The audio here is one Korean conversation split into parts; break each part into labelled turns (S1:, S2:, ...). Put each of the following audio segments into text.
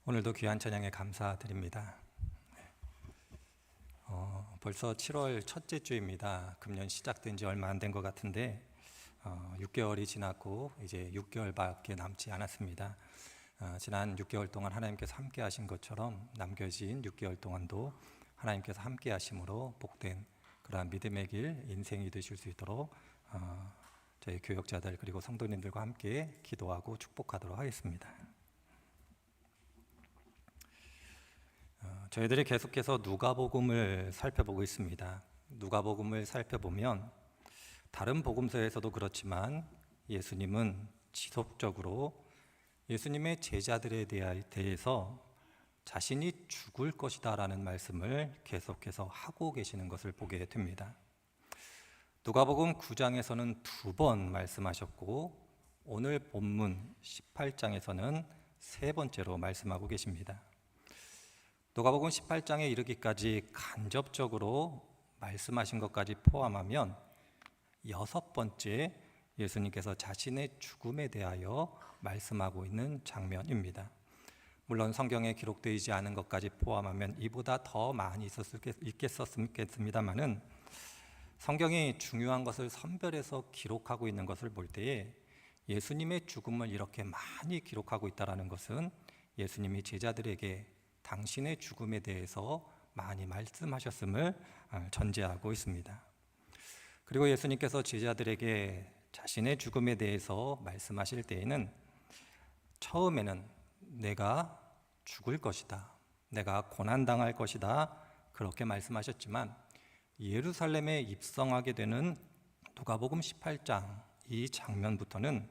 S1: 오늘도 귀한 찬양에 감사드립니다. 벌써 7월 첫째 주입니다. 금년 시작된 지 얼마 안 된 것 같은데 6개월이 지났고 이제 6개월밖에 남지 않았습니다. 지난 6개월 동안 하나님께서 함께 하신 것처럼 남겨진 6개월 동안도 하나님께서 함께 하심으로 복된 그러한 믿음의 길, 인생이 되실 수 있도록 저희 교역자들 그리고 성도님들과 함께 기도하고 축복하도록 하겠습니다. 저희들이 계속해서 누가복음을 살펴보고 있습니다. 누가복음을 살펴보면 다른 복음서에서도 그렇지만 예수님은 지속적으로 예수님의 제자들에 대해서 자신이 죽을 것이다 라는 말씀을 계속해서 하고 계시는 것을 보게 됩니다. 누가복음 9장에서는 2번 말씀하셨고 오늘 본문 18장에서는 3번째로 말씀하고 계십니다. 누가복음 18장에 이르기까지 간접적으로 말씀하신 것까지 포함하면 6번째 예수님께서 자신의 죽음에 대하여 말씀하고 있는 장면입니다. 물론 성경에 기록되지 않은 것까지 포함하면 이보다 더 많이 있겠습니다만은 성경이 중요한 것을 선별해서 기록하고 있는 것을 볼 때에 예수님의 죽음을 이렇게 많이 기록하고 있다는 것은 예수님이 제자들에게 당신의 죽음에 대해서 많이 말씀하셨음을 전제하고 있습니다. 그리고 예수님께서 제자들에게 자신의 죽음에 대해서 말씀하실 때에는 처음에는 내가 죽을 것이다, 내가 고난당할 것이다 그렇게 말씀하셨지만 예루살렘에 입성하게 되는 누가복음 18장 이 장면부터는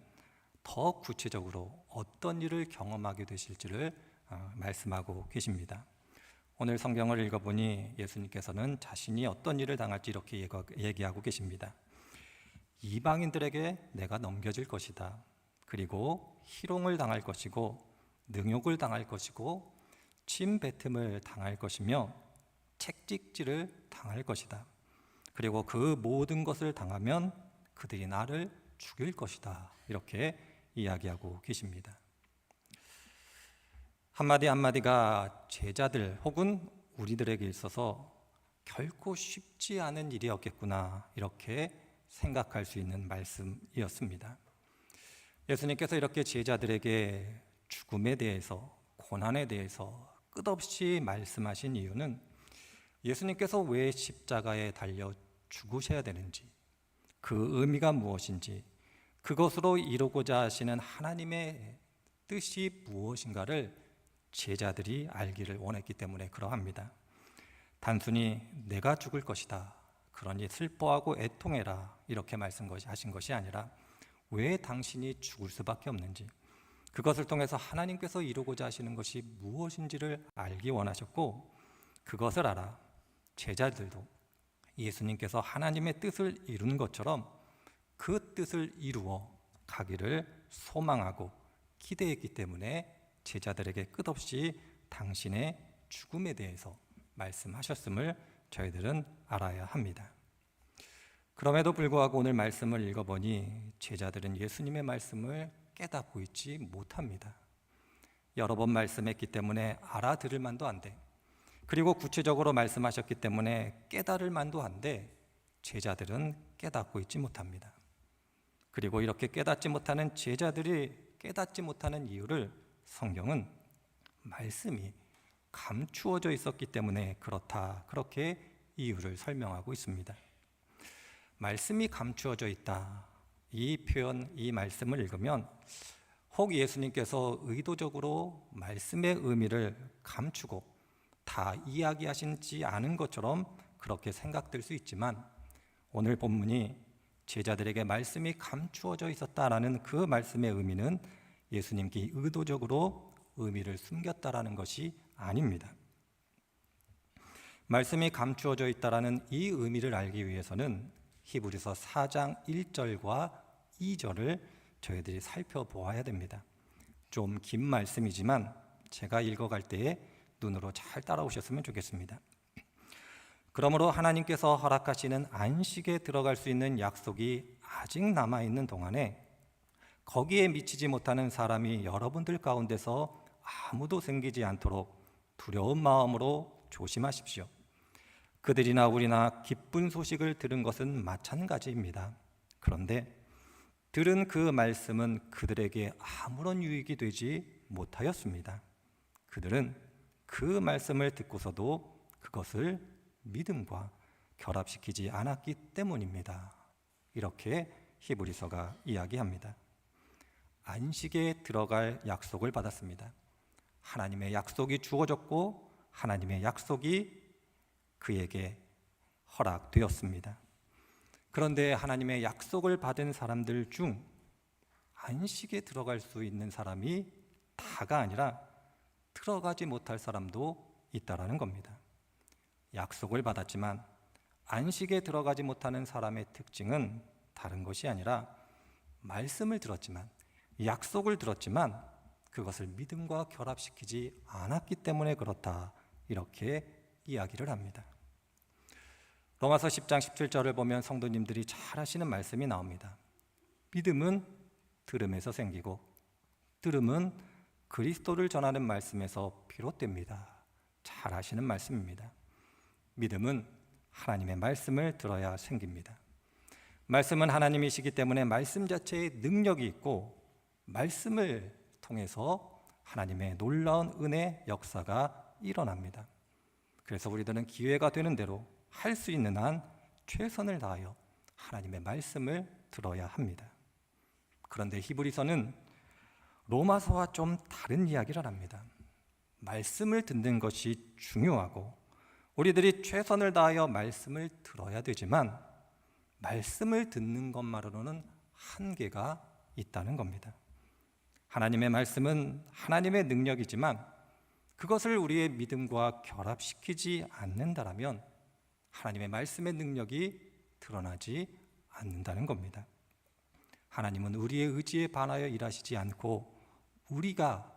S1: 더 구체적으로 어떤 일을 경험하게 되실지를 말씀하고 계십니다. 오늘 성경을 읽어보니 예수님께서는 자신이 어떤 일을 당할지 이렇게 얘기하고 계십니다. 이방인들에게 내가 넘겨질 것이다. 그리고 희롱을 당할 것이고 능욕을 당할 것이고 침뱉음을 당할 것이며 채찍질을 당할 것이다. 그리고 그 모든 것을 당하면 그들이 나를 죽일 것이다. 이렇게 이야기하고 계십니다. 한마디 한마디가 제자들 혹은 우리들에게 있어서 결코 쉽지 않은 일이었겠구나 이렇게 생각할 수 있는 말씀이었습니다. 예수님께서 이렇게 제자들에게 죽음에 대해서 고난에 대해서 끝없이 말씀하신 이유는 예수님께서 왜 십자가에 달려 죽으셔야 되는지 그 의미가 무엇인지 그것으로 이루고자 하시는 하나님의 뜻이 무엇인가를 제자들이 알기를 원했기 때문에 그러합니다. 단순히 내가 죽을 것이다, 그러니 슬퍼하고 애통해라 이렇게 말씀하신 것이 아니라 왜 당신이 죽을 수밖에 없는지 그것을 통해서 하나님께서 이루고자 하시는 것이 무엇인지를 알기 원하셨고 그것을 알아 제자들도 예수님께서 하나님의 뜻을 이루는 것처럼 그 뜻을 이루어 가기를 소망하고 기대했기 때문에 제자들에게 끝없이 당신의 죽음에 대해서 말씀하셨음을 저희들은 알아야 합니다. 그럼에도 불구하고 오늘 말씀을 읽어보니 제자들은 예수님의 말씀을 깨닫고 있지 못합니다. 여러 번 말씀했기 때문에 알아들을 만도 한데 그리고 구체적으로 말씀하셨기 때문에 깨달을 만도 한데 제자들은 깨닫고 있지 못합니다. 그리고 이렇게 깨닫지 못하는 제자들이 깨닫지 못하는 이유를 성경은 말씀이 감추어져 있었기 때문에 그렇다 그렇게 이유를 설명하고 있습니다. 말씀이 감추어져 있다 이 표현 이 말씀을 읽으면 혹 예수님께서 의도적으로 말씀의 의미를 감추고 다 이야기하시지 않은 것처럼 그렇게 생각될 수 있지만 오늘 본문이 제자들에게 말씀이 감추어져 있었다라는 그 말씀의 의미는 예수님께 의도적으로 의미를 숨겼다라는 것이 아닙니다. 말씀이 감추어져 있다라는 이 의미를 알기 위해서는 히브리서 4장 1절과 2절을 저희들이 살펴보아야 됩니다. 좀 긴 말씀이지만 제가 읽어갈 때에 눈으로 잘 따라오셨으면 좋겠습니다. 그러므로 하나님께서 허락하시는 안식에 들어갈 수 있는 약속이 아직 남아있는 동안에 거기에 미치지 못하는 사람이 여러분들 가운데서 아무도 생기지 않도록 두려운 마음으로 조심하십시오. 그들이나 우리나 기쁜 소식을 들은 것은 마찬가지입니다. 그런데 들은 그 말씀은 그들에게 아무런 유익이 되지 못하였습니다. 그들은 그 말씀을 듣고서도 그것을 믿음과 결합시키지 않았기 때문입니다. 이렇게 히브리서가 이야기합니다. 안식에 들어갈 약속을 받았습니다. 하나님의 약속이 주어졌고 하나님의 약속이 그에게 허락되었습니다. 그런데 하나님의 약속을 받은 사람들 중 안식에 들어갈 수 있는 사람이 다가 아니라 들어가지 못할 사람도 있다라는 겁니다. 약속을 받았지만 안식에 들어가지 못하는 사람의 특징은 다른 것이 아니라 말씀을 들었지만, 약속을 들었지만 그것을 믿음과 결합시키지 않았기 때문에 그렇다, 이렇게 이야기를 합니다. 로마서 10장 17절을 보면 성도님들이 잘 아시는 말씀이 나옵니다. 믿음은 들음에서 생기고 들음은 그리스도를 전하는 말씀에서 비롯됩니다. 잘 아시는 말씀입니다. 믿음은 하나님의 말씀을 들어야 생깁니다. 말씀은 하나님이시기 때문에 말씀 자체에 능력이 있고 말씀을 통해서 하나님의 놀라운 은혜 역사가 일어납니다. 그래서 우리들은 기회가 되는 대로 할 수 있는 한 최선을 다하여 하나님의 말씀을 들어야 합니다. 그런데 히브리서는 로마서와 좀 다른 이야기를 합니다. 말씀을 듣는 것이 중요하고 우리들이 최선을 다하여 말씀을 들어야 되지만 말씀을 듣는 것만으로는 한계가 있다는 겁니다. 하나님의 말씀은 하나님의 능력이지만 그것을 우리의 믿음과 결합시키지 않는다라면 하나님의 말씀의 능력이 드러나지 않는다는 겁니다. 하나님은 우리의 의지에 반하여 일하시지 않고 우리가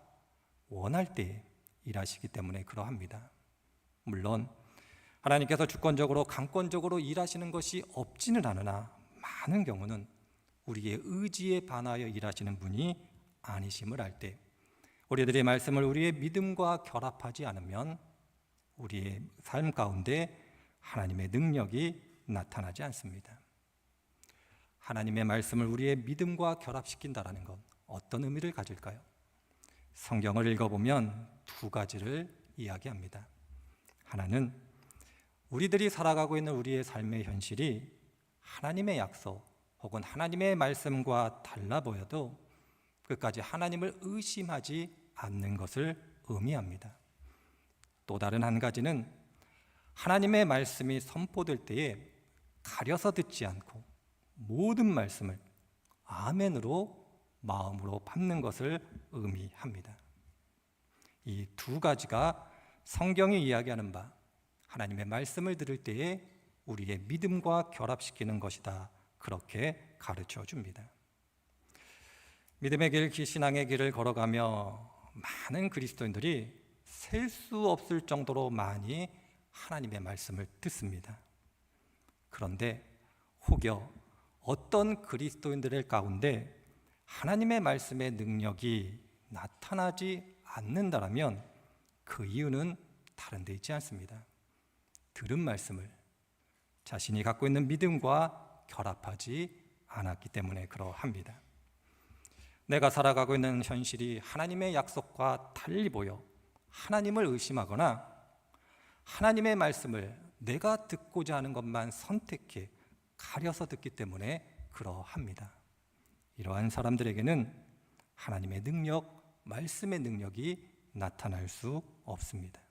S1: 원할 때 일하시기 때문에 그러합니다. 물론 하나님께서 주권적으로 강권적으로 일하시는 것이 없지는 않으나 많은 경우는 우리의 의지에 반하여 일하시는 분이 아니심을 알 때 우리들의 말씀을 우리의 믿음과 결합하지 않으면 우리의 삶 가운데 하나님의 능력이 나타나지 않습니다. 하나님의 말씀을 우리의 믿음과 결합시킨다라는 건 어떤 의미를 가질까요? 성경을 읽어보면 두 가지를 이야기합니다. 하나는 우리들이 살아가고 있는 우리의 삶의 현실이 하나님의 약속 혹은 하나님의 말씀과 달라 보여도 끝까지 하나님을 의심하지 않는 것을 의미합니다. 또 다른 한 가지는 하나님의 말씀이 선포될 때에 가려서 듣지 않고 모든 말씀을 아멘으로 마음으로 받는 것을 의미합니다. 이 두 가지가 성경이 이야기하는 바 하나님의 말씀을 들을 때에 우리의 믿음과 결합시키는 것이다, 그렇게 가르쳐 줍니다. 믿음의 길, 신앙의 길을 걸어가며 많은 그리스도인들이 셀 수 없을 정도로 많이 하나님의 말씀을 듣습니다. 그런데 혹여 어떤 그리스도인들의 가운데 하나님의 말씀의 능력이 나타나지 않는다라면 그 이유는 다른 데 있지 않습니다. 들은 말씀을 자신이 갖고 있는 믿음과 결합하지 않았기 때문에 그러합니다. 내가 살아가고 있는 현실이 하나님의 약속과 달리 보여 하나님을 의심하거나 하나님의 말씀을 내가 듣고자 하는 것만 선택해 가려서 듣기 때문에 그러합니다. 이러한 사람들에게는 하나님의 능력, 말씀의 능력이 나타날 수 없습니다.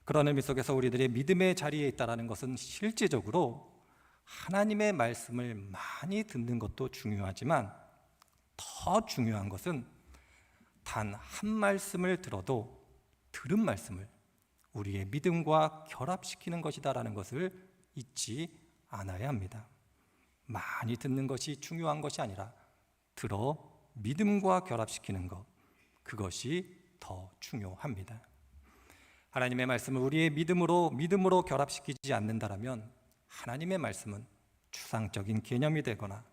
S1: 그런 의미 속에서 우리들의 믿음의 자리에 있다는 것은 실제적으로 하나님의 말씀을 많이 듣는 것도 중요하지만 더 중요한 것은 단 한 말씀을 들어도 들은 말씀을 우리의 믿음과 결합시키는 것이다라는 것을 잊지 않아야 합니다. 많이 듣는 것이 중요한 것이 아니라 들어 믿음과 결합시키는 것, 그것이 더 중요합니다. 하나님의 말씀을 우리의 믿음으로 결합시키지 않는다라면 하나님의 말씀은 추상적인 개념이 되거나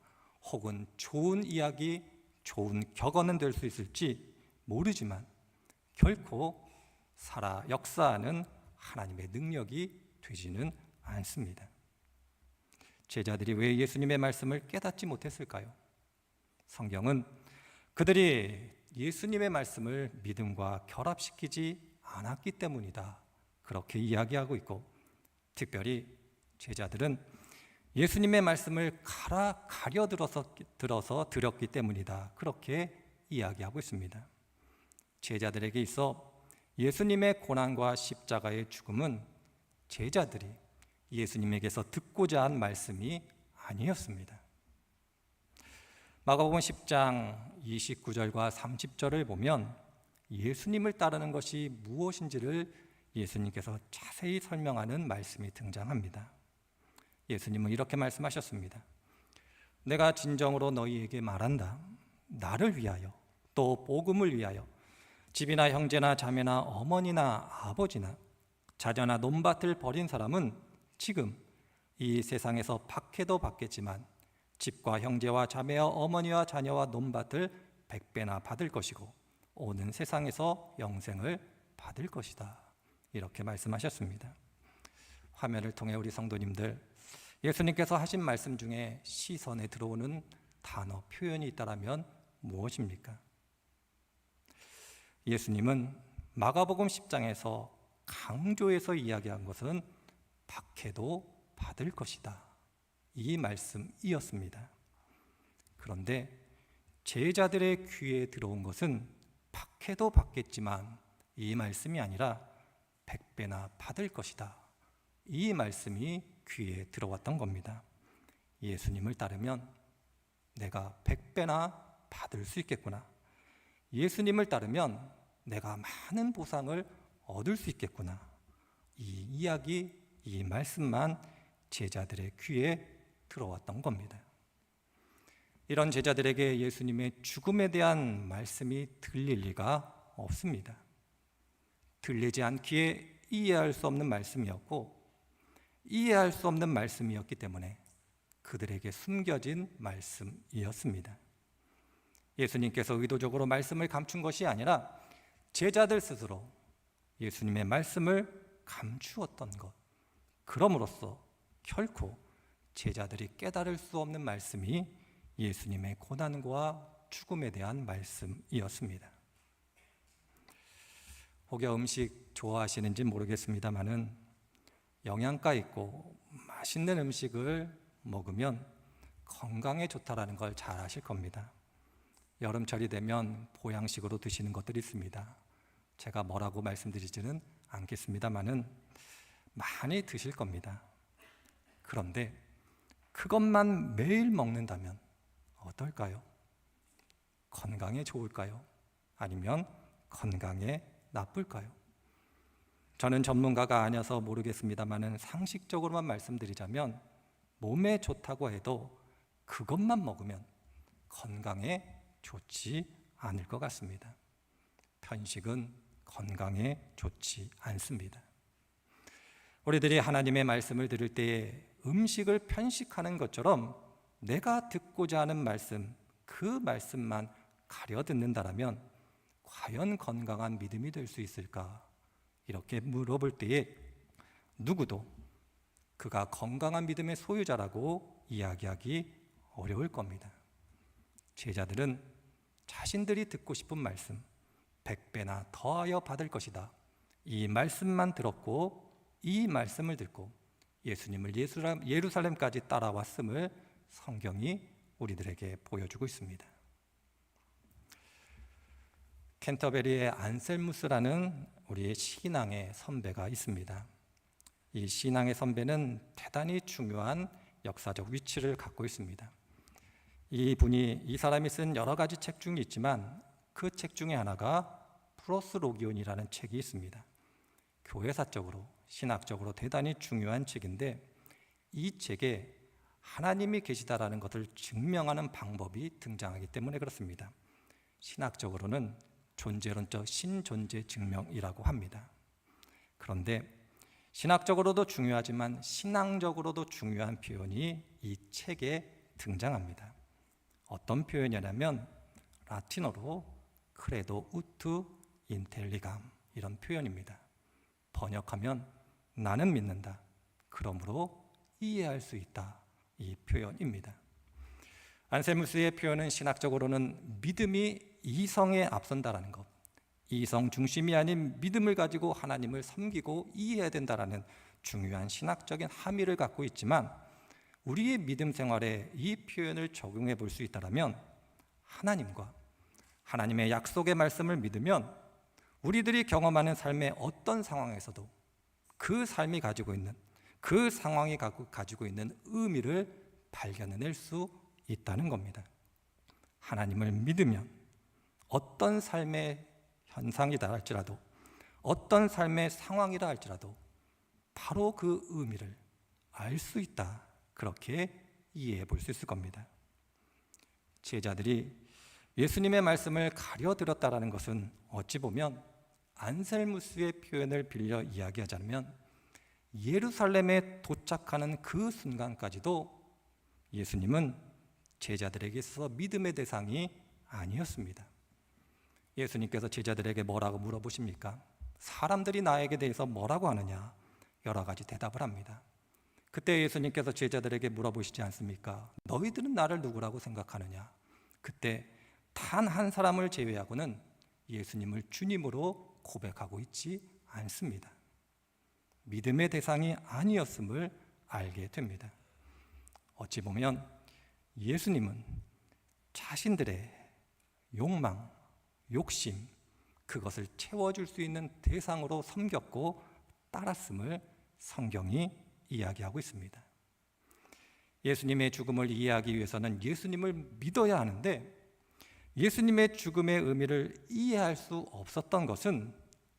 S1: 혹은 좋은 이야기, 좋은 격언은 될 수 있을지 모르지만 결코 살아 역사하는 하나님의 능력이 되지는 않습니다. 제자들이 왜 예수님의 말씀을 깨닫지 못했을까요? 성경은 그들이 예수님의 말씀을 믿음과 결합시키지 않았기 때문이다, 그렇게 이야기하고 있고, 특별히 제자들은 예수님의 말씀을 가려 들어서 들었기 때문이다, 그렇게 이야기하고 있습니다. 제자들에게 있어 예수님의 고난과 십자가의 죽음은 제자들이 예수님에게서 듣고자 한 말씀이 아니었습니다. 마가복음 10장 29절과 30절을 보면 예수님을 따르는 것이 무엇인지를 예수님께서 자세히 설명하는 말씀이 등장합니다. 예수님은 이렇게 말씀하셨습니다. 내가 진정으로 너희에게 말한다. 나를 위하여, 또 복음을 위하여 집이나 형제나 자매나 어머니나 아버지나 자녀나 논밭을 버린 사람은 지금 이 세상에서 박해도 받겠지만 집과 형제와 자매와 어머니와 자녀와 논밭을 100배나 받을 것이고 오는 세상에서 영생을 받을 것이다, 이렇게 말씀하셨습니다. 화면을 통해 우리 성도님들, 예수님께서 하신 말씀 중에 시선에 들어오는 단어, 표현이 있다면 무엇입니까? 예수님은 마가복음 10장에서 강조해서 이야기한 것은 박해도 받을 것이다, 이 말씀이었습니다. 그런데 제자들의 귀에 들어온 것은 박해도 받겠지만 이 말씀이 아니라 100배나 받을 것이다, 이 말씀이 귀에 들어왔던 겁니다. 예수님을 따르면 내가 100배나 받을 수 있겠구나, 예수님을 따르면 내가 많은 보상을 얻을 수 있겠구나, 이 이야기, 이 말씀만 제자들의 귀에 들어왔던 겁니다. 이런 제자들에게 예수님의 죽음에 대한 말씀이 들릴 리가 없습니다. 들리지 않기에 이해할 수 없는 말씀이었고, 이해할 수 없는 말씀이었기 때문에 그들에게 숨겨진 말씀이었습니다. 예수님께서 의도적으로 말씀을 감춘 것이 아니라 제자들 스스로 예수님의 말씀을 감추었던 것, 그럼으로써 결코 제자들이 깨달을 수 없는 말씀이 예수님의 고난과 죽음에 대한 말씀이었습니다. 혹여 음식 좋아하시는지 모르겠습니다만은 영양가 있고 맛있는 음식을 먹으면 건강에 좋다라는 걸 잘 아실 겁니다. 여름철이 되면 보양식으로 드시는 것들이 있습니다. 제가 뭐라고 말씀드리지는 않겠습니다만은 많이 드실 겁니다. 그런데 그것만 매일 먹는다면 어떨까요? 건강에 좋을까요? 아니면 건강에 나쁠까요? 저는 전문가가 아니어서 모르겠습니다만은 상식적으로만 말씀드리자면 몸에 좋다고 해도 그것만 먹으면 건강에 좋지 않을 것 같습니다. 편식은 건강에 좋지 않습니다. 우리들이 하나님의 말씀을 들을 때에 음식을 편식하는 것처럼 내가 듣고자 하는 말씀, 그 말씀만 가려 듣는다라면 과연 건강한 믿음이 될 수 있을까? 이렇게 물어볼 때에 누구도 그가 건강한 믿음의 소유자라고 이야기하기 어려울 겁니다. 제자들은 자신들이 듣고 싶은 말씀, 100배나 더하여 받을 것이다, 이 말씀만 들었고 이 말씀을 듣고 예수님을 예루살렘까지 따라왔음을 성경이 우리들에게 보여주고 있습니다. 캔터베리의 안셀무스라는 우리의 신앙의 선배가 있습니다. 이 신앙의 선배는 대단히 중요한 역사적 위치를 갖고 있습니다. 이 사람이 쓴 여러 가지 책 중에 있지만 그 책 중에 하나가 프로스로기온이라는 책이 있습니다. 교회사적으로, 신학적으로 대단히 중요한 책인데 이 책에 하나님이 계시다라는 것을 증명하는 방법이 등장하기 때문에 그렇습니다. 신학적으로는 존재론적 신존재 증명이라고 합니다. 그런데 신학적으로도 중요하지만 신앙적으로도 중요한 표현이 이 책에 등장합니다. 어떤 표현이냐면 라틴어로 크레도 우투 인텔리감 이런 표현입니다. 번역하면 나는 믿는다. 그러므로 이해할 수 있다. 이 표현입니다. 안셀무스의 표현은 신학적으로는 믿음이 이성에 앞선다라는 것, 이성 중심이 아닌 믿음을 가지고 하나님을 섬기고 이해해야 된다라는 중요한 신학적인 함의를 갖고 있지만 우리의 믿음 생활에 이 표현을 적용해 볼 수 있다면 하나님과 하나님의 약속의 말씀을 믿으면 우리들이 경험하는 삶의 어떤 상황에서도 그 삶이 가지고 있는 그 상황이 가지고 있는 의미를 발견해낼 수 있다는 겁니다. 하나님을 믿으면 어떤 삶의 현상이다 할지라도 어떤 삶의 상황이라 할지라도 바로 그 의미를 알 수 있다. 그렇게 이해해 볼 수 있을 겁니다. 제자들이 예수님의 말씀을 가려들었다라는 것은 어찌 보면 안셀무스의 표현을 빌려 이야기하자면 예루살렘에 도착하는 그 순간까지도 예수님은 제자들에게 있어서 믿음의 대상이 아니었습니다. 예수님께서 제자들에게 뭐라고 물어보십니까? 사람들이 나에게 대해서 뭐라고 하느냐? 여러 가지 대답을 합니다. 그때 예수님께서 제자들에게 물어보시지 않습니까? 너희들은 나를 누구라고 생각하느냐? 그때 단 한 사람을 제외하고는 예수님을 주님으로 고백하고 있지 않습니다. 믿음의 대상이 아니었음을 알게 됩니다. 어찌 보면 예수님은 자신들의 욕망, 욕심, 그것을 채워줄 수 있는 대상으로 섬겼고 따랐음을 성경이 이야기하고 있습니다. 예수님의 죽음을 이해하기 위해서는 예수님을 믿어야 하는데 예수님의 죽음의 의미를 이해할 수 없었던 것은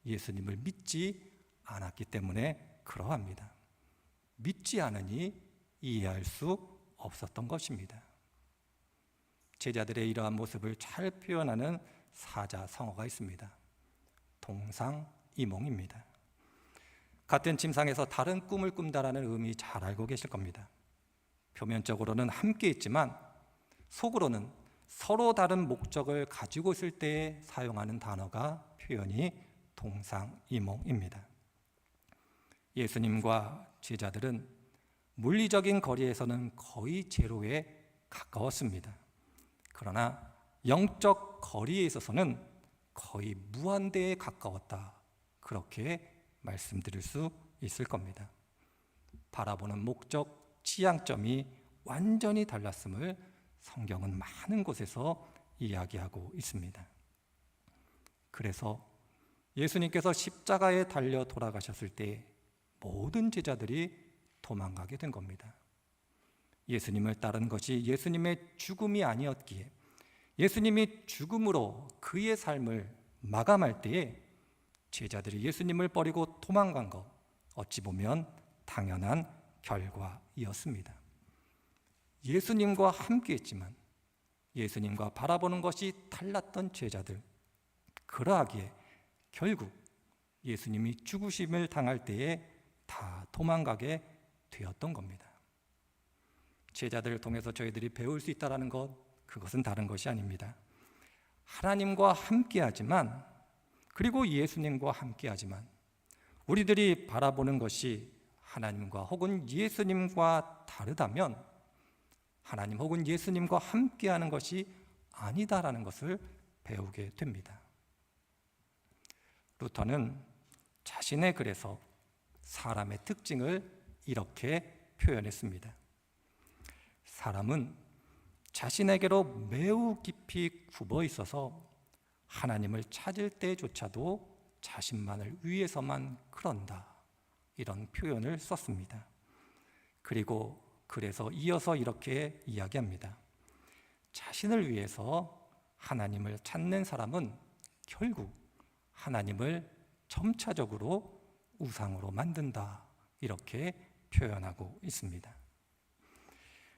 S1: 예수님을 믿지 않았기 때문에 그러합니다. 믿지 않으니 이해할 수 없었던 것입니다. 제자들의 이러한 모습을 잘 표현하는 사자성어가 있습니다. 동상이몽입니다. 같은 침상에서 다른 꿈을 꾼다라는 의미 잘 알고 계실 겁니다. 표면적으로는 함께 있지만 속으로는 서로 다른 목적을 가지고 있을 때에 사용하는 단어가 표현이 동상이몽입니다. 예수님과 제자들은 물리적인 거리에서는 거의 제로에 가까웠습니다. 그러나 영적 거리에 있어서는 거의 무한대에 가까웠다. 그렇게 말씀드릴 수 있을 겁니다. 바라보는 목적, 지향점이 완전히 달랐음을 성경은 많은 곳에서 이야기하고 있습니다. 그래서 예수님께서 십자가에 달려 돌아가셨을 때 모든 제자들이 도망가게 된 겁니다. 예수님을 따른 것이 예수님의 죽음이 아니었기에 예수님이 죽음으로 그의 삶을 마감할 때에 제자들이 예수님을 버리고 도망간 것, 어찌 보면 당연한 결과이었습니다. 예수님과 함께했지만 예수님과 바라보는 것이 달랐던 제자들, 그러하기에 결국 예수님이 죽으심을 당할 때에 다 도망가게 되었던 겁니다. 제자들을 통해서 저희들이 배울 수 있다는 것, 그것은 다른 것이 아닙니다. 하나님과 함께하지만, 그리고 예수님과 함께하지만 우리들이 바라보는 것이 하나님과 혹은 예수님과 다르다면 하나님 혹은 예수님과 함께하는 것이 아니다라는 것을 배우게 됩니다. 루터는 자신의 글에서 사람의 특징을 이렇게 표현했습니다. 사람은 자신에게로 매우 깊이 굽어 있어서 하나님을 찾을 때조차도 자신만을 위해서만 그런다. 이런 표현을 썼습니다. 그리고 그래서 이어서 이렇게 이야기합니다. 자신을 위해서 하나님을 찾는 사람은 결국 하나님을 점차적으로 우상으로 만든다. 이렇게 표현하고 있습니다.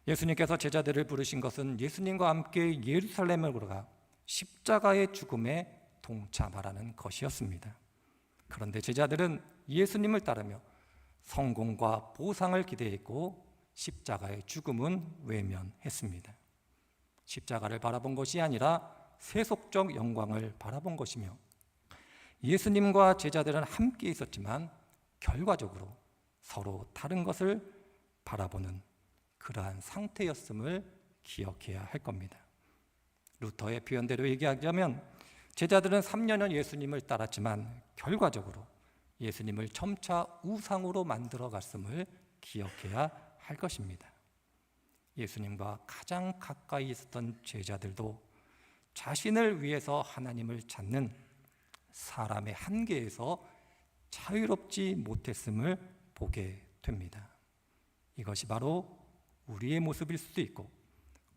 S1: 예수님께서 제자들을 부르신 것은 예수님과 함께 예루살렘으로 가 십자가의 죽음에 동참하라는 것이었습니다. 그런데 제자들은 예수님을 따르며 성공과 보상을 기대했고 십자가의 죽음은 외면했습니다. 십자가를 바라본 것이 아니라 세속적 영광을 바라본 것이며 예수님과 제자들은 함께 있었지만 결과적으로 서로 다른 것을 바라보는 그러한 상태였음을 기억해야 할 겁니다. 루터의 표현대로 얘기하자면 제자들은 3년은 예수님을 따랐지만 결과적으로 예수님을 점차 우상으로 만들어 갔음을 기억해야 할 것입니다. 예수님과 가장 가까이 있었던 제자들도 자신을 위해서 하나님을 찾는 사람의 한계에서 자유롭지 못했음을 보게 됩니다. 이것이 바로 우리의 모습일 수도 있고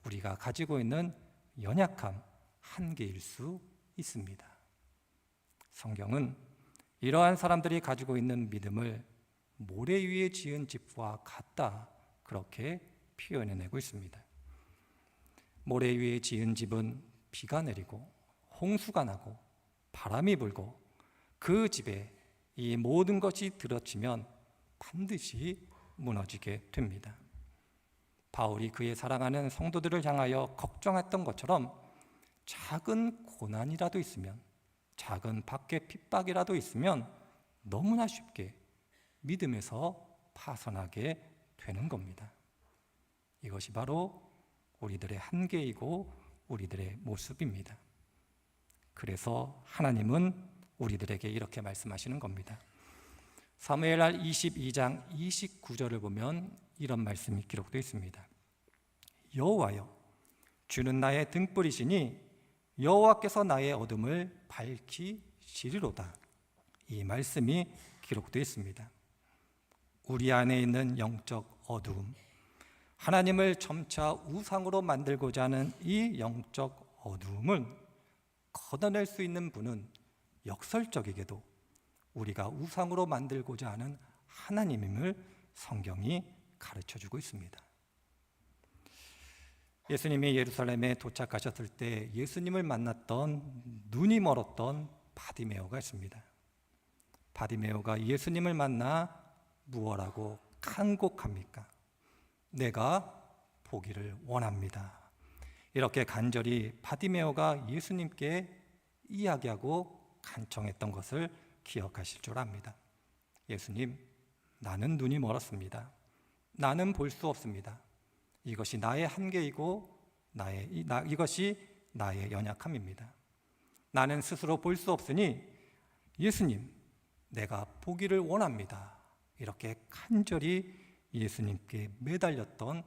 S1: 우리가 가지고 있는 연약함, 한계일 수 있습니다. 성경은 이러한 사람들이 가지고 있는 믿음을 모래 위에 지은 집과 같다, 그렇게 표현해내고 있습니다. 모래 위에 지은 집은 비가 내리고 홍수가 나고 바람이 불고 그 집에 이 모든 것이 들어치면 반드시 무너지게 됩니다. 바울이 그의 사랑하는 성도들을 향하여 걱정했던 것처럼 작은 고난이라도 있으면, 작은 밖의 핍박이라도 있으면 너무나 쉽게 믿음에서 파선하게 되는 겁니다. 이것이 바로 우리들의 한계이고 우리들의 모습입니다. 그래서 하나님은 우리들에게 이렇게 말씀하시는 겁니다. 사무엘하 22장 29절을 보면 이런 말씀이 기록되어 있습니다. 여호와여, 주는 나의 등불이시니 여호와께서 나의 어둠을 밝히시리로다. 이 말씀이 기록되어 있습니다. 우리 안에 있는 영적 어두움, 하나님을 점차 우상으로 만들고자 하는 이 영적 어두움을 걷어낼 수 있는 분은 역설적이게도 우리가 우상으로 만들고자 하는 하나님임을 성경이 가르쳐주고 있습니다. 예수님이 예루살렘에 도착하셨을 때 예수님을 만났던 눈이 멀었던 바디메오가 있습니다. 바디메오가 예수님을 만나 무엇라고 간곡합니까? 내가 보기를 원합니다. 이렇게 간절히 바디메오가 예수님께 이야기하고 간청했던 것을 기억하실 줄 압니다. 예수님, 나는 눈이 멀었습니다. 나는 볼 수 없습니다. 이것이 나의 한계이고 이것이 나의 연약함입니다. 나는 스스로 볼 수 없으니 예수님, 내가 보기를 원합니다. 이렇게 간절히 예수님께 매달렸던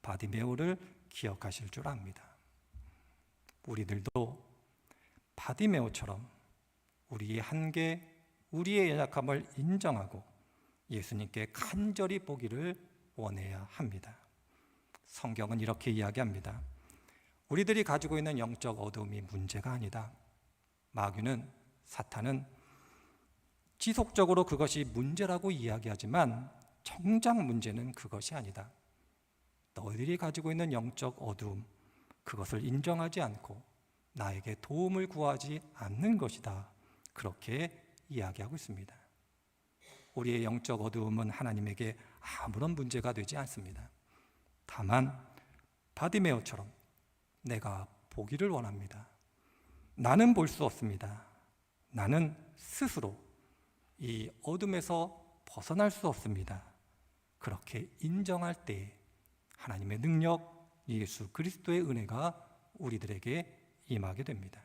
S1: 바디메오를 기억하실 줄 압니다. 우리들도 바디메오처럼 우리의 한계, 우리의 연약함을 인정하고 예수님께 간절히 보기를 원해야 합니다. 성경은 이렇게 이야기합니다. 우리들이 가지고 있는 영적 어두움이 문제가 아니다. 마귀는, 사탄은 지속적으로 그것이 문제라고 이야기하지만 정작 문제는 그것이 아니다. 너희들이 가지고 있는 영적 어두움, 그것을 인정하지 않고 나에게 도움을 구하지 않는 것이다. 그렇게 이야기하고 있습니다. 우리의 영적 어두움은 하나님에게 아무런 문제가 되지 않습니다. 다만 바디메오처럼 내가 보기를 원합니다. 나는 볼 수 없습니다. 나는 스스로 이 어둠에서 벗어날 수 없습니다. 그렇게 인정할 때 하나님의 능력, 예수 그리스도의 은혜가 우리들에게 임하게 됩니다.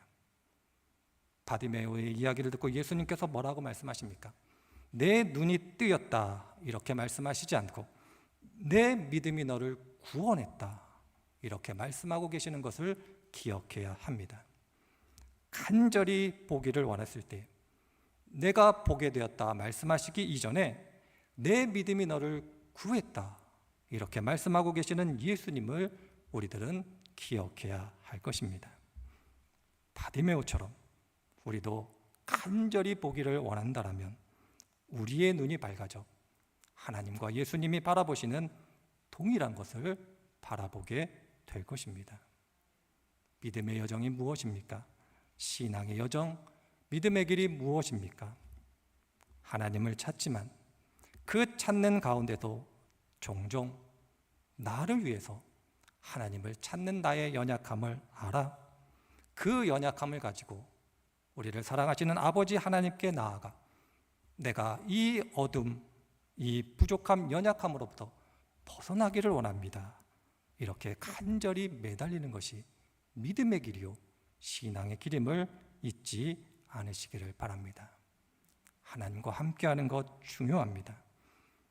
S1: 바디메오의 이야기를 듣고 예수님께서 뭐라고 말씀하십니까? 내 눈이 뜨였다 이렇게 말씀하시지 않고 내 믿음이 너를 구원했다 이렇게 말씀하고 계시는 것을 기억해야 합니다. 간절히 보기를 원했을 때 내가 보게 되었다 말씀하시기 이전에 내 믿음이 너를 구했다 이렇게 말씀하고 계시는 예수님을 우리들은 기억해야 할 것입니다. 바디메오처럼 우리도 간절히 보기를 원한다라면 우리의 눈이 밝아져 하나님과 예수님이 바라보시는 동일한 것을 바라보게 될 것입니다. 믿음의 여정이 무엇입니까? 신앙의 여정, 믿음의 길이 무엇입니까? 하나님을 찾지만 그 찾는 가운데도 종종 나를 위해서 하나님을 찾는 나의 연약함을 알아 그 연약함을 가지고 우리를 사랑하시는 아버지 하나님께 나아가 내가 이 어둠, 이 부족함, 연약함으로부터 벗어나기를 원합니다. 이렇게 간절히 매달리는 것이 믿음의 길이요 신앙의 길임을 잊지 않으시기를 바랍니다. 하나님과 함께하는 것 중요합니다.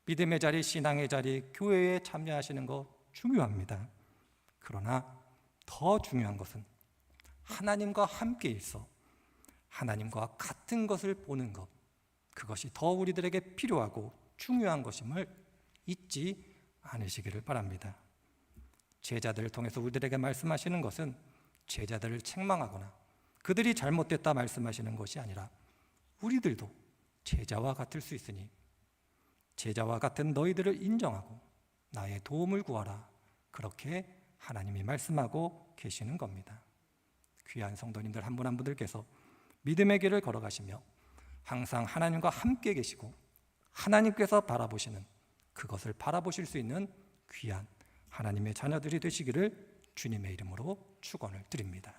S1: 믿음의 자리, 신앙의 자리, 교회에 참여하시는 것 중요합니다. 그러나 더 중요한 것은 하나님과 함께 있어 하나님과 같은 것을 보는 것, 그것이 더 우리들에게 필요하고 중요한 것임을 잊지 않으시기를 바랍니다. 제자들을 통해서 우리들에게 말씀하시는 것은 제자들을 책망하거나 그들이 잘못됐다 말씀하시는 것이 아니라 우리들도 제자와 같을 수 있으니 제자와 같은 너희들을 인정하고 나의 도움을 구하라, 그렇게 하나님이 말씀하고 계시는 겁니다. 귀한 성도님들 한 분 한 분들께서 믿음의 길을 걸어가시며 항상 하나님과 함께 계시고 하나님께서 바라보시는 그것을 바라보실 수 있는 귀한 하나님의 자녀들이 되시기를 주님의 이름으로 축원을 드립니다.